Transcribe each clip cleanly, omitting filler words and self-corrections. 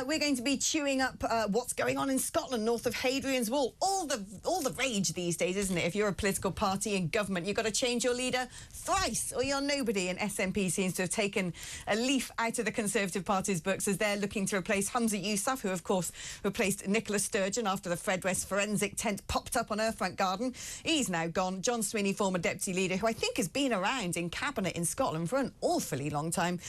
We're going to be chewing up what's going on in Scotland, north of Hadrian's Wall. All the rage these days, isn't it? If you're a political party in government, you've got to change your leader thrice or you're nobody. And SNP seems to have taken a leaf out of the Conservative Party's books as they're looking to replace Humza Yousaf, who, of course, replaced Nicola Sturgeon after the Fred West forensic tent popped up on her front garden. He's now gone. John Swinney, former deputy leader, who I think has been around in cabinet in Scotland for an awfully long time.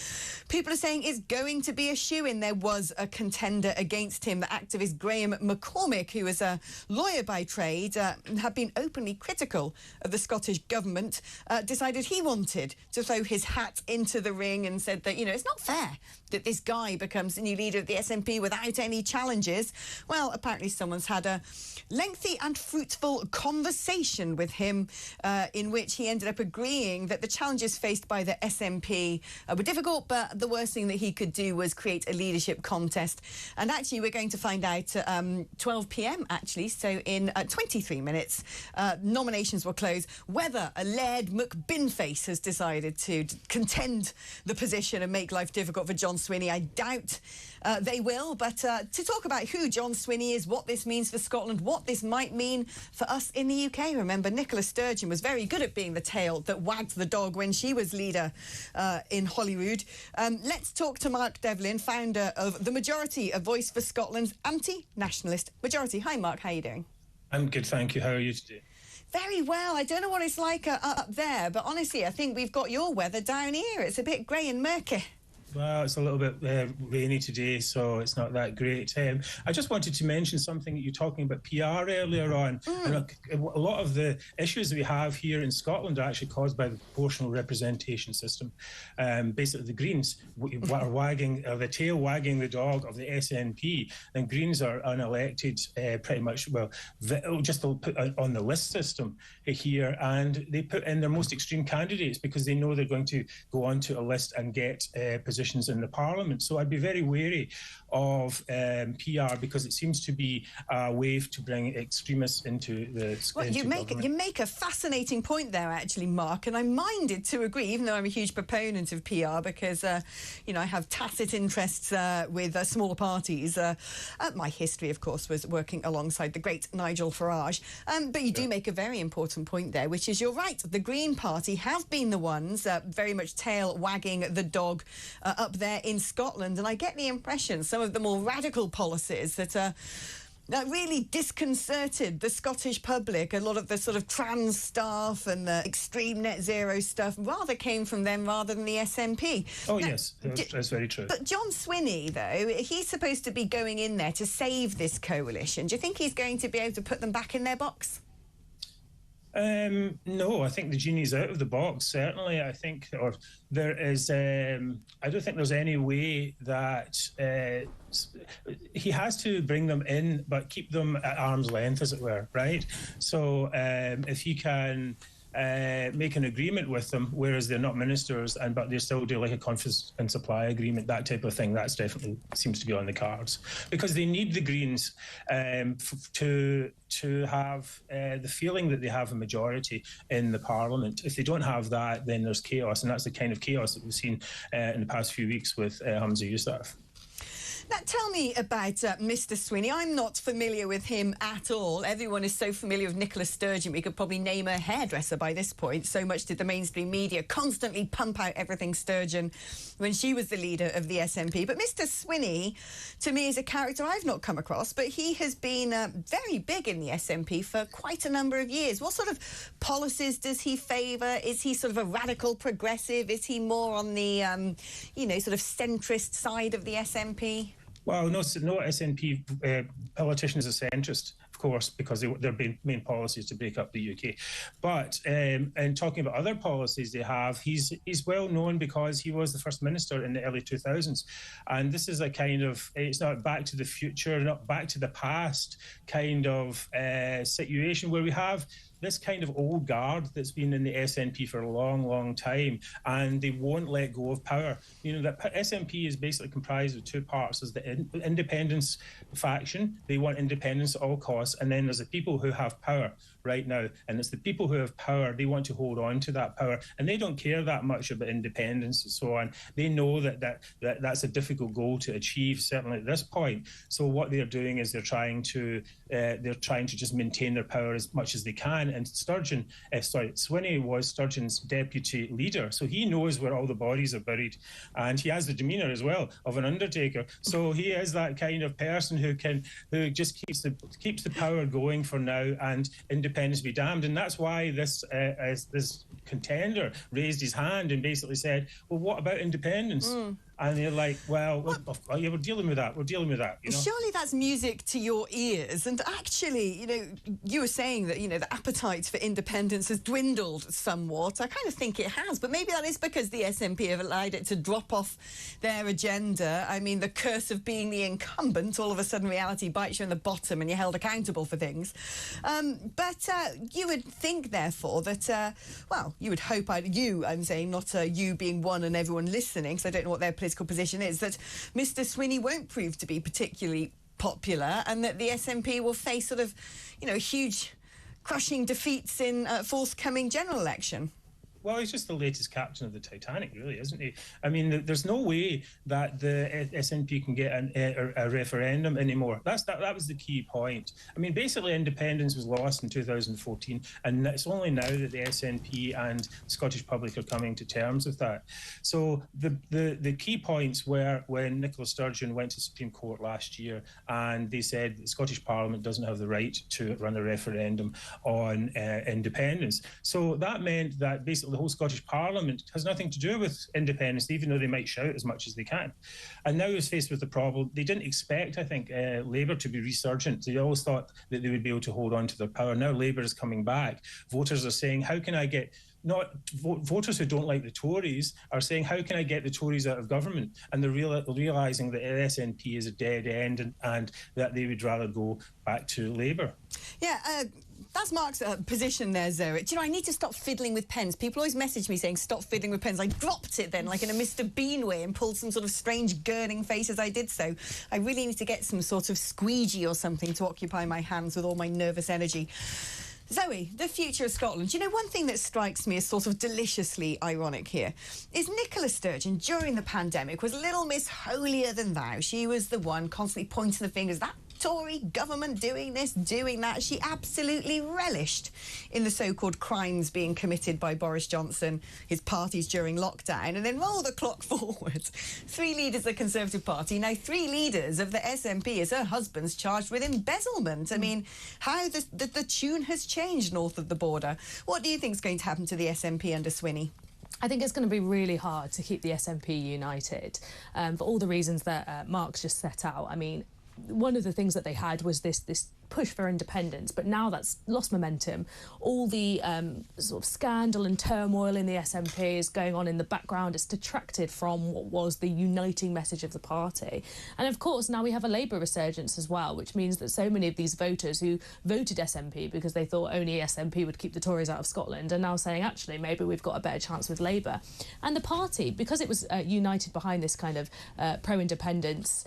People are saying it's going to be a shoo-in. There was a contender against him, the activist Graham McCormick, who is a lawyer by trade, had been openly critical of the Scottish government, decided he wanted to throw his hat into the ring and said that, you know, it's not fair that this guy becomes the new leader of the SNP without any challenges. Well, apparently someone's had a lengthy and fruitful conversation with him in which he ended up agreeing that the challenges faced by the SNP were difficult, but the worst thing that he could do was create a leadership contest. And actually, we're going to find out at 12 p.m, actually, so in 23 minutes, nominations will close, whether a Laird McBinface has decided to contend the position and make life difficult for John Swinney. I doubt they will, but to talk about who John Swinney is, what this means for Scotland, what this might mean for us in the UK. Remember, Nicola Sturgeon was very good at being the tail that wagged the dog when she was leader in Holyrood. Let's talk to Mark Devlin, founder of the Majority, a voice for Scotland's anti-nationalist majority. Hi, Mark. How are you doing? I'm good, thank you. How are you today? Very well. I don't know what it's like up there, but honestly, I think we've got your weather down here. It's a bit grey and murky. Well, it's a little bit rainy today, so it's not that great. I just wanted to mention something that you're talking about PR earlier on. And a lot of the issues that we have here in Scotland are actually caused by the proportional representation system. Basically, the Greens are wagging, the tail wagging the dog of the SNP, and Greens are unelected pretty much, well, just put on the list system here, and they put in their most extreme candidates because they know they're going to go onto a list and get positions in the Parliament. So I'd be very wary of PR because it seems to be a wave to bring extremists into the government. You make a fascinating point there, actually, Mark, and I'm minded to agree, even though I'm a huge proponent of PR because, you know, I have tacit interests with smaller parties. My history, of course, was working alongside the great Nigel Farage. But you do make a very important point there, which is you're right. The Green Party have been the ones very much tail wagging the dog up there in Scotland, and I get the impression some of the more radical policies that really disconcerted the Scottish public, a lot of the sort of trans stuff and the extreme net zero stuff rather came from them rather than the SNP. Oh, now, yes, that's very true. But John Swinney, though, he's supposed to be going in there to save this coalition. Do you think he's going to be able to put them back in their box? No, I think the genie's out of the box, certainly. I think, or there is, I don't think there's any way that he has to bring them in, but keep them at arm's length, as it were, right? So if he can make an agreement with them, whereas they're not ministers, but they still do like a confidence and supply agreement, that type of thing, that's definitely seems to be on the cards. Because they need the Greens to have the feeling that they have a majority in the Parliament. If they don't have that, then there's chaos, and that's the kind of chaos that we've seen in the past few weeks with Humza Yousaf. Now, tell me about Mr. Swinney. I'm not familiar with him at all. Everyone is so familiar with Nicola Sturgeon. We could probably name a hairdresser by this point. So much did the mainstream media constantly pump out everything Sturgeon when she was the leader of the SNP. But Mr. Swinney, to me, is a character I've not come across, but he has been very big in the SNP for quite a number of years. What sort of policies does he favour? Is he sort of a radical progressive? Is he more on the, you know, sort of centrist side of the SNP? Well, no SNP politician is a centrist, of course, because their main policy is to break up the UK. But and talking about other policies they have, he's well known because he was the first minister in the early 2000s. And this is a kind of, it's not back to the future, not back to the past kind of situation where we have this kind of old guard that's been in the SNP for a long, long time, and they won't let go of power. You know, that SNP is basically comprised of two parts. There's the independence faction. They want independence at all costs. And then there's the people who have power right now. And it's the people who have power. They want to hold on to that power. And they don't care that much about independence and so on. They know that's a difficult goal to achieve, certainly at this point. So what they're doing is they're trying to just maintain their power as much as they can. And Swinney was Sturgeon's deputy leader. So he knows where all the bodies are buried. And he has the demeanour as well of an undertaker. So he is that kind of person who just keeps the power going for now, and independence be damned. And that's why this contender raised his hand and basically said, well, what about independence? And they're like, well, yeah, we're dealing with that. You know? Surely that's music to your ears. And actually, you know, you were saying that, you know, the appetite for independence has dwindled somewhat. I kind of think it has, but maybe that is because the SNP have allowed it to drop off their agenda. I mean, the curse of being the incumbent, all of a sudden reality bites you in the bottom and you're held accountable for things. But you would think, therefore, that, well, you would hope, I'm saying, not you being one and everyone listening, because I don't know what their political position is, that Mr. Swinney won't prove to be particularly popular, and that the SNP will face sort of, you know, huge crushing defeats in forthcoming general election. Well, he's just the latest captain of the Titanic, really, isn't he? I mean, there's no way that the SNP can get a referendum anymore. That was the key point. I mean, basically, independence was lost in 2014, and it's only now that the SNP and the Scottish public are coming to terms with that. So the key points were when Nicola Sturgeon went to the Supreme Court last year, and they said the Scottish Parliament doesn't have the right to run a referendum on independence. So that meant that basically the whole Scottish Parliament has nothing to do with independence, even though they might shout as much as they can. And now is faced with the problem. They didn't expect, I think, Labour to be resurgent. They always thought that they would be able to hold on to their power. Now Labour is coming back. Voters are saying, how can I get... Voters who don't like the Tories are saying, how can I get the Tories out of government? And they're realising that SNP is a dead end, and that they would rather go back to Labour. Yeah, that's Mark's position there, Zoe. Do you know, I need to stop fiddling with pens. People always message me saying, stop fiddling with pens. I dropped it then, like in a Mr. Bean way, and pulled some sort of strange gurning face as I did so. I really need to get some sort of squeegee or something to occupy my hands with all my nervous energy. Zoe, the future of Scotland. Do you know, one thing that strikes me as sort of deliciously ironic here is Nicola Sturgeon, during the pandemic, was Little Miss Holier Than Thou. She was the one constantly pointing the fingers, that Tory government doing this, doing that. She absolutely relished in the so-called crimes being committed by Boris Johnson, his parties during lockdown. And then roll the clock forward. 3 leaders of the Conservative Party, now 3 leaders of the SNP, as her husband's charged with embezzlement. I mean, how the tune has changed north of the border. What do you think is going to happen to the SNP under Swinney? I think it's going to be really hard to keep the SNP united for all the reasons that Mark's just set out. I mean, one of the things that they had was this push for independence, but now that's lost momentum. All the sort of scandal and turmoil in the SNP is going on in the background. It's detracted from what was the uniting message of the party. And of course, now we have a Labour resurgence as well, which means that so many of these voters who voted SNP because they thought only SNP would keep the Tories out of Scotland are now saying, actually, maybe we've got a better chance with Labour. And the party, because it was united behind this kind of pro-independence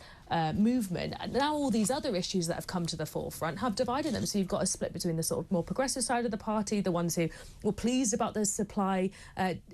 movement, and now all these other issues that have come to the forefront have divided them. So you've got a split between the sort of more progressive side of the party, the ones who were pleased about the supply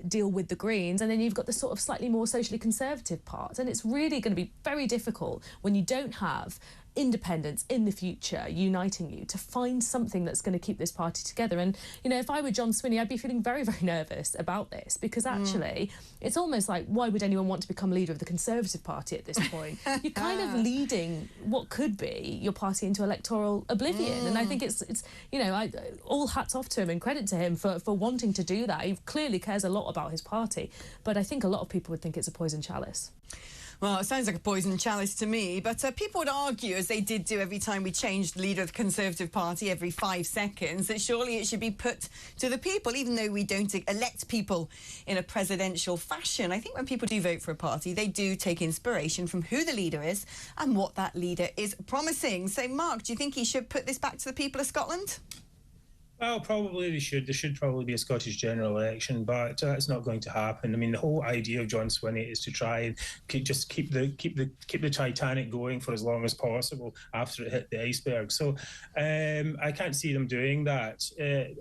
deal with the Greens, and then you've got the sort of slightly more socially conservative part. And it's really going to be very difficult when you don't have independence in the future uniting you to find something that's going to keep this party together. And, you know, if I were John Swinney, I'd be feeling very, very nervous about this, because actually it's almost like, why would anyone want to become leader of the Conservative Party at this point? You're kind of leading what could be your party into electoral oblivion. And I think it's you know, all hats off to him and credit to him for wanting to do that. He clearly cares a lot about his party, but I think a lot of people would think it's a poison chalice. Well, it sounds like a poison chalice to me, but people would argue, as they did do every time we changed leader of the Conservative Party every 5 seconds, that surely it should be put to the people, even though we don't elect people in a presidential fashion. I think when people do vote for a party, they do take inspiration from who the leader is and what that leader is promising. So, Mark, do you think he should put this back to the people of Scotland? Well, probably they should. There should probably be a Scottish general election, but it's not going to happen. I mean, the whole idea of John Swinney is to try and just keep the Titanic going for as long as possible after it hit the iceberg. So I can't see them doing that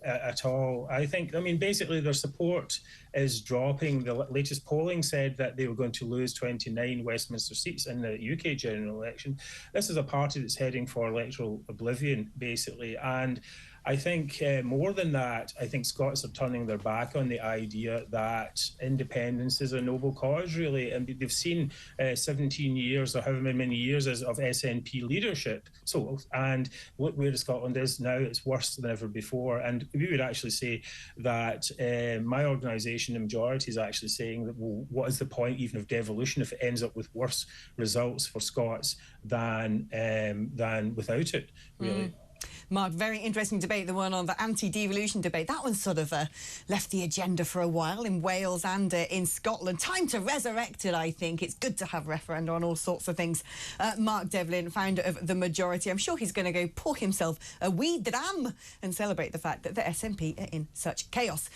at all. I think, I mean, basically their support is dropping. The latest polling said that they were going to lose 29 Westminster seats in the UK general election. This is a party that's heading for electoral oblivion, basically, and I think more than that, I think Scots are turning their back on the idea that independence is a noble cause, really. And they've seen 17 years or however many years of SNP leadership. So, and look where Scotland is now, it's worse than ever before. And we would actually say that my organisation, the majority, is actually saying that, well, what is the point even of devolution if it ends up with worse results for Scots than without it, really? Mark, very interesting debate, the one on the anti-devolution debate. That one sort of left the agenda for a while in Wales and in Scotland. Time to resurrect it, I think. It's good to have referenda on all sorts of things. Mark Devlin, founder of The Majority, I'm sure he's going to go pour himself a wee dram and celebrate the fact that the SNP are in such chaos.